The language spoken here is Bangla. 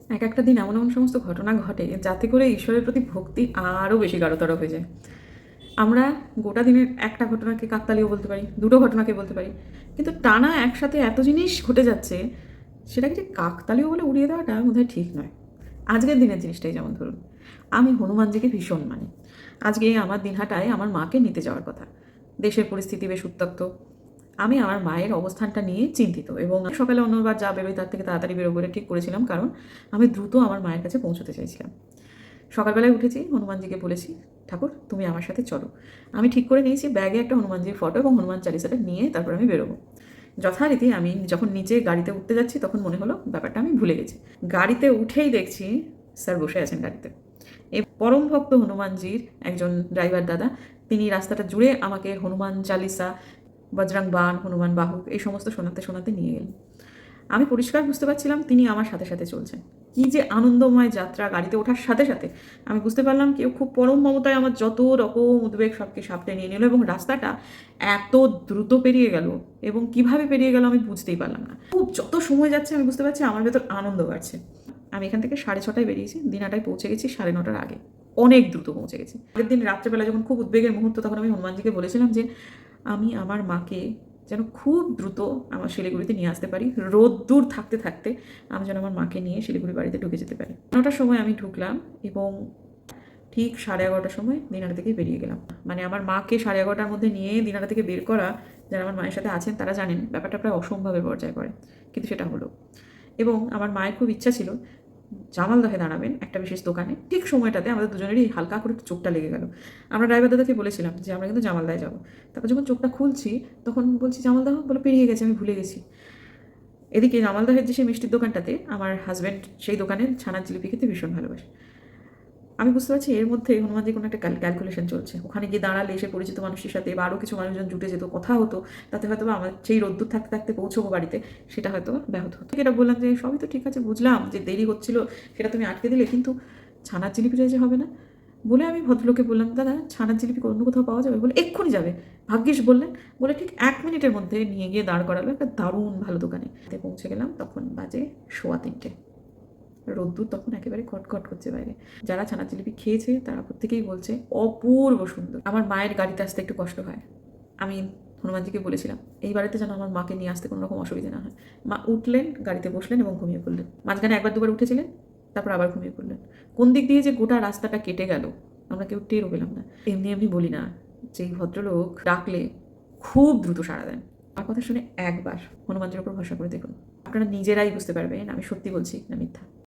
এক একটা দিন এমন এমন সমস্ত ঘটনা ঘটে যাতে করে ঈশ্বরের প্রতি ভক্তি আরও বেশি গাঢ়তর হয়ে যায়। আমরা গোটা দিনের একটা ঘটনাকে কাকতালীয় বলতে পারি, দুটো ঘটনাকে বলতে পারি, কিন্তু টানা একসাথে এত জিনিস ঘটে যাচ্ছে, সেটাকে যে কাকতালীয় বলে উড়িয়ে দেওয়াটা বোধহয় ঠিক নয়। আজকের দিনের জিনিসটাই যেমন ধরুন, আমি হনুমানজিকে ভীষণ মানি। আজকে আমার দিনহাটায় আমার মাকে নিতে যাওয়ার কথা। দেশের পরিস্থিতি বেশ উত্তপ্ত। আমি আমার মায়ের অবস্থানটা নিয়ে চিন্তিত এবং সকালে অন্যবার যা বেরোই তার থেকে তাড়াতাড়ি বেরোবো বলে ঠিক করেছিলাম, কারণ আমি দ্রুত আমার মায়ের কাছে পৌঁছতে চাইছিলাম। সকালবেলায় উঠেছি, হনুমানজিকে বলেছি, ঠাকুর তুমি আমার সাথে চলো। আমি ঠিক করে নিয়েছি ব্যাগে একটা হনুমানজির ফটো এবং হনুমান চালিসাটা নিয়ে তারপর আমি বেরোবো। যথারীতি আমি যখন নিচে গাড়িতে উঠতে যাচ্ছি তখন মনে হলো ব্যাপারটা আমি ভুলে গেছি। গাড়িতে উঠেই দেখছি স্যার বসে আছেন গাড়িতে। এই পরম ভক্ত হনুমানজির একজন ড্রাইভার দাদা, তিনি রাস্তাটা জুড়ে আমাকে হনুমান চালিসা, বজরং বান, হনুমান বাহুক এই সমস্ত শোনাতে শোনাতে নিয়ে গেলেন। আমি পরিষ্কার বুঝতে পারছিলাম তিনি আমার সাথে সাথে চলছেন। কি যে আনন্দময় যাত্রা! গাড়িতে ওঠার সাথে সাথে আমি বুঝতে পারলাম কেউ খুব পরম মমতায় আমার যত রকম উদ্বেগ সবকে সাপটে নিয়ে নিল, এবং রাস্তাটা এত দ্রুত পেরিয়ে গেল এবং কিভাবে পেরিয়ে গেল আমি বুঝতেই পারলাম না। খুব যত সময় যাচ্ছে আমি বুঝতে পারছি আমার ভেতর আনন্দ বাড়ছে। আমি এখান থেকে 6:30টায় বেরিয়েছি, দিনাটায় পৌঁছে গেছি 9:30টার আগে। অনেক দ্রুত পৌঁছে গেছি। আগের দিন রাত্রেবেলা যখন খুব উদ্বেগের মুহূর্ত, তখন আমি হনুমানজিকে বলেছিলাম যে আমি আমার মাকে যেন খুব দ্রুত আমার শিলিগুড়িতে নিয়ে আসতে পারি। রোদ্দুর থাকতে থাকতে আমি যেন আমার মাকে নিয়ে শিলিগুড়ি বাড়িতে ঢুকে যেতে পারি। 9টার সময় আমি ঢুকলাম এবং ঠিক 11:30টার সময় দিনাটা থেকে বেরিয়ে গেলাম। মানে আমার মাকে 11:30টার মধ্যে নিয়ে দিনাটা থেকে বের করা, যারা আমার মায়ের সাথে আছেন তারা জানেন ব্যাপারটা প্রায় অসম্ভবের পর্যায়ে পড়ে, কিন্তু সেটা হলো। এবং আমার মায়ের খুব ইচ্ছা ছিল জামালদহে দাঁড়াবেন একটা বিশেষ দোকানে। ঠিক সময়টাতে আমাদের দুজনেরই হালকা করে চোখটা লেগে গেল। আমরা ড্রাইভার দাদাকে বলেছিলাম যে আমরা কিন্তু জামালদায় যাবো। তারপর যখন চোখটা খুলছি তখন বলছি জামালদাহ, বলে পেরিয়ে গেছে, আমি ভুলে গেছি। এদিকে জামালদহের যে সেই মিষ্টির দোকানটাতে আমার হাজব্যান্ড সেই দোকানের ছানার জিলিপি খেতে ভীষণ ভালোবাসে। আমি বুঝতে পারছি এর মধ্যে হনুমানজি কোনো একটা ক্যালকুলেশন চলছে। ওখানে গিয়ে দাঁড়ালে সে পরিচিত মানুষের সাথে বা আরও কিছু মানুষজন জুটে যেত, কথা হতো, তাতে হয়তো আমার সেই রোদ্দুর থাকতে থাকতে পৌঁছবো বাড়িতে, সেটা হয়তো ব্যাহত হতো। এটা বললাম যে সবই তো ঠিক আছে, বুঝলাম যে দেরি হচ্ছিল, সেটা তুমি আটকে দিলে, কিন্তু ছানার জিলিপিটা যে হবে না। বলে আমি ভদ্রলোকে বললাম, দাদা ছানার জিলিপি অন্য কোথাও পাওয়া যাবে? বলে এক্ষুনি যাবে। ভাগ্যিস বললেন। বলে ঠিক 1 মিনিটের মধ্যে নিয়ে গিয়ে দাঁড় করালো একটা দারুণ ভালো দোকানে। পৌঁছে গেলাম, তখন বাজে 3:15। রোদ্দুর তখন একেবারে কটকট করছে বাইরে। যারা ছানার জিলিপি খেয়েছে তারা প্রত্যেকেই বলছে অপূর্ব সুন্দর। আমার মায়ের গাড়িতে আসতে একটু কষ্ট হয়। আমি হনুমানজিকে বলেছিলাম এই বাড়িতে যেন আমার মাকে নিয়ে আসতে কোনো রকম অসুবিধা না হয়। মা উঠলেন, গাড়িতে বসলেন এবং ঘুমিয়ে পড়লেন। মাঝখানে একবার দুবার উঠেছিলেন, তারপর আবার ঘুমিয়ে পড়লেন। কোন দিক দিয়ে যে গোটা রাস্তাটা কেটে গেল আমরা কেউ টেরও পেলাম না। এমনি এমনি বলি না যে এই ভদ্রলোক ডাকলে খুব দ্রুত সাড়া দেন। আমার কথা শুনে একবার হনুমানজির ওপর ভরসা করে দেখুন, আপনারা নিজেরাই বুঝতে পারবেন আমি সত্যি বলছি না মিথ্যা।